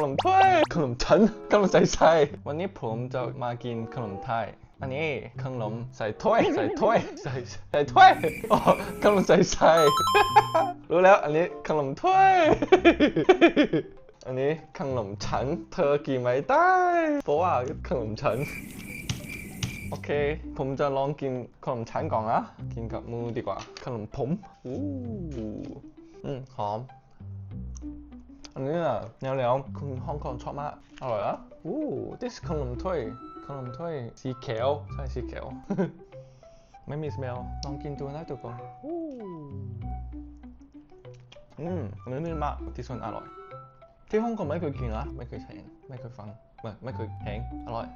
นมถ้วยขนมชั้นขนมใส่ไส้วันนี้ผมจะมากินขนมไทยอันนี้ขนมใส่ถ้วยใส่ถ้วยใส่ถ้วยอ๋อขนมใส่ไส้รู้แล้วอันนี้ขนมถ้วยอันนี้ขนมชั้นเธอกินไม่ได้เพราะว่าขนมชั้นโอเคผมจะลองกินขนมชั้นก่อนนะกินกับมือดีกว่าขนมผมหอมอันนี้น่ะแล้วคุณฮ่องกงชอบมากอร่อยอ่ะthis ขนมถ้วยสีเขียวใช่สีเขียว ไม่มี smell ลองกินดูนะทุกคนอันนี้นิ่มมากที่สุดอร่อยที่ฮ่องกงไม่เคยกินนะไม่เคยเห็นไม่เคยฟังไม่เคยเห็นอร่อย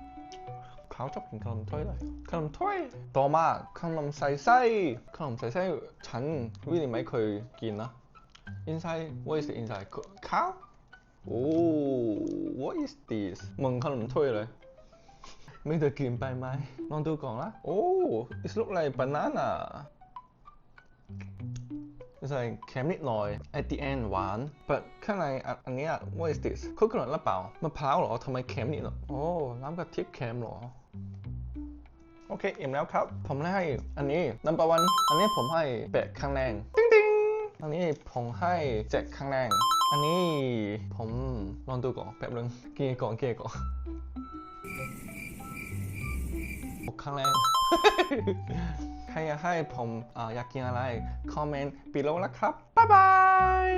เขาชอบกินขนมถ้วยเลยขนมถ้วยต่อมาขนมใส่ไส้ฉันreally ไม่เคยกินนะ inside what is the inside ข้าวwhat is this เหมือนขนมถ้วยเลยไม่เคยกินไปไหมลองดูก่อนนะit look like banana it's like เค็มนิดหน่อย at the end หวาน but ข้างในอันนี้ what is this โคโคนัทหรือเปล่ามะพร้าวเหรอทำไมเค็มนิดหน่อยน้ำกะทิเค็มเหรอโอเคอิ่มแล้วครับผมให้อันนี้ number one อันนี้ผมให้8คะแนนติ๊งอันนี้ผมให้7คะแนนอันนี้ผมลองดูก่อนแป๊บนึงกินก่อน6คะแนน ใครอยากให้ผมอยากกินอะไรคอมเมนต์ below นะครับบ๊ายบาย